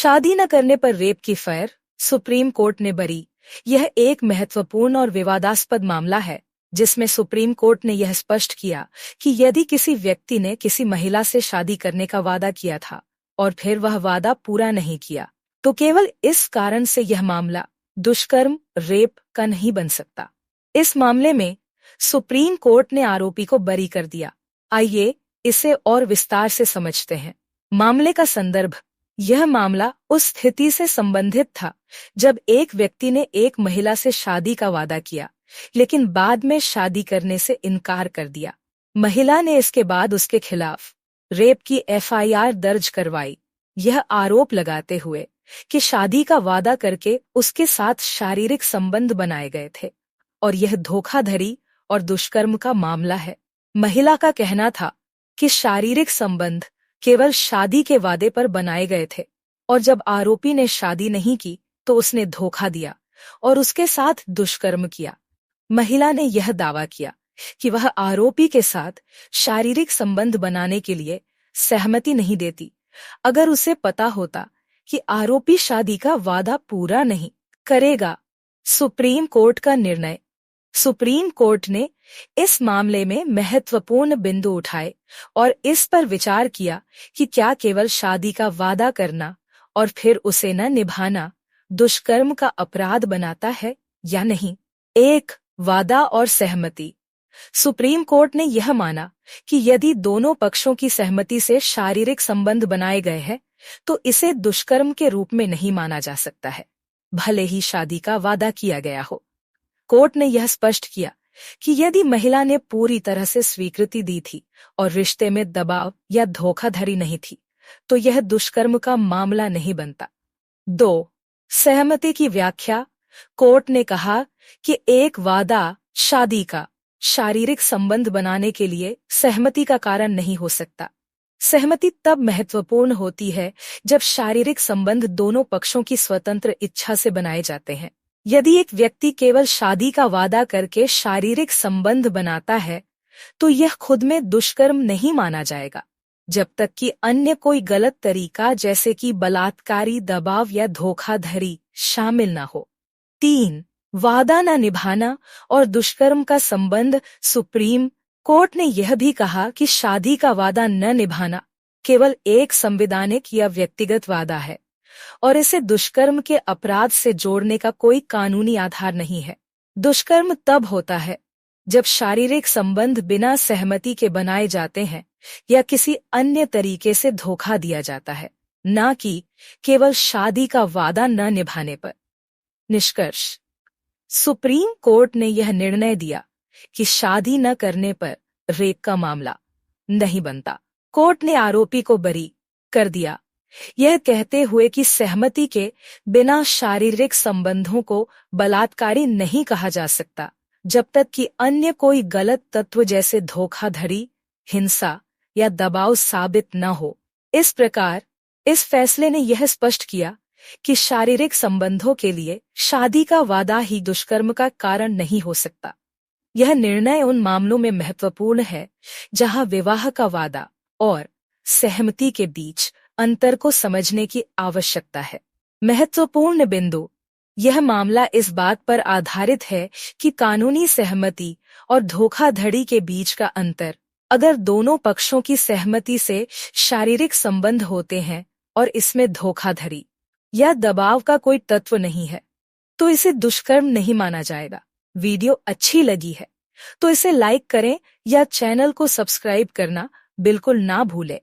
शादी न करने पर रेप की खैर, सुप्रीम कोर्ट ने बरी। यह एक महत्वपूर्ण और विवादास्पद मामला है जिसमें सुप्रीम कोर्ट ने यह स्पष्ट किया कि यदि किसी व्यक्ति ने किसी महिला से शादी करने का वादा किया था और फिर वह वादा पूरा नहीं किया, तो केवल इस कारण से यह मामला दुष्कर्म, रेप का नहीं बन सकता। इस मामले में सुप्रीम कोर्ट ने आरोपी को बरी कर दिया। आइए इसे और विस्तार से समझते हैं। मामले का संदर्भ। यह मामला उस स्थिति से संबंधित था जब एक व्यक्ति ने एक महिला से शादी का वादा किया लेकिन बाद में शादी करने से इनकार कर दिया। महिला ने इसके बाद उसके खिलाफ रेप की एफआईआर दर्ज करवाई, यह आरोप लगाते हुए कि शादी का वादा करके उसके साथ शारीरिक संबंध बनाए गए थे और यह धोखाधड़ी और दुष्कर्म का मामला है। महिला का कहना था कि शारीरिक संबंध केवल शादी के वादे पर बनाए गए थे और जब आरोपी ने शादी नहीं की तो उसने धोखा दिया और उसके साथ दुष्कर्म किया। महिला ने यह दावा किया कि वह आरोपी के साथ शारीरिक संबंध बनाने के लिए सहमति नहीं देती अगर उसे पता होता कि आरोपी शादी का वादा पूरा नहीं करेगा। सुप्रीम कोर्ट का निर्णय। सुप्रीम कोर्ट ने इस मामले में महत्वपूर्ण बिंदु उठाए और इस पर विचार किया कि क्या केवल शादी का वादा करना और फिर उसे न निभाना दुष्कर्म का अपराध बनाता है या नहीं। 1. वादा और सहमति। सुप्रीम कोर्ट ने यह माना कि यदि दोनों पक्षों की सहमति से शारीरिक संबंध बनाए गए हैं तो इसे दुष्कर्म के रूप में नहीं माना जा सकता है, भले ही शादी का वादा किया गया हो। कोर्ट ने यह स्पष्ट किया कि यदि महिला ने पूरी तरह से स्वीकृति दी थी और रिश्ते में दबाव या धोखाधड़ी नहीं थी तो यह दुष्कर्म का मामला नहीं बनता। 2. सहमति की व्याख्या। कोर्ट ने कहा कि एक वादा शादी का शारीरिक संबंध बनाने के लिए सहमति का कारण नहीं हो सकता। सहमति तब महत्वपूर्ण होती है जब शारीरिक संबंध दोनों पक्षों की स्वतंत्र इच्छा से बनाए जाते हैं। यदि एक व्यक्ति केवल शादी का वादा करके शारीरिक संबंध बनाता है तो यह खुद में दुष्कर्म नहीं माना जाएगा जब तक कि अन्य कोई गलत तरीका जैसे कि बलात्कारी दबाव या धोखाधड़ी शामिल न हो। 3. वादा न निभाना और दुष्कर्म का संबंध। सुप्रीम कोर्ट ने यह भी कहा कि शादी का वादा न निभाना केवल एक संवैधानिक या व्यक्तिगत वादा है और इसे दुष्कर्म के अपराध से जोड़ने का कोई कानूनी आधार नहीं है। दुष्कर्म तब होता है जब शारीरिक संबंध बिना सहमति के बनाए जाते हैं या किसी अन्य तरीके से धोखा दिया जाता है, न कि केवल शादी का वादा न निभाने पर। निष्कर्ष। सुप्रीम कोर्ट ने यह निर्णय दिया कि शादी न करने पर रेप का मामला नहीं बनता। कोर्ट ने आरोपी को बरी कर दिया, यह कहते हुए कि सहमति के बिना शारीरिक संबंधों को बलात्कारी नहीं कहा जा सकता जब तक कि अन्य कोई गलत तत्व जैसे धोखाधड़ी, हिंसा या दबाव साबित न हो। इस प्रकार इस फैसले ने यह स्पष्ट किया कि शारीरिक संबंधों के लिए शादी का वादा ही दुष्कर्म का कारण नहीं हो सकता। यह निर्णय उन मामलों में महत्वपूर्ण है जहां विवाह का वादा और सहमति के बीच अंतर को समझने की आवश्यकता है। महत्वपूर्ण बिंदु। यह मामला इस बात पर आधारित है कि कानूनी सहमति और धोखाधड़ी के बीच का अंतर। अगर दोनों पक्षों की सहमति से शारीरिक संबंध होते हैं और इसमें धोखाधड़ी या दबाव का कोई तत्व नहीं है तो इसे दुष्कर्म नहीं माना जाएगा। वीडियो अच्छी लगी है तो इसे लाइक करें या चैनल को सब्सक्राइब करना बिल्कुल ना भूलें।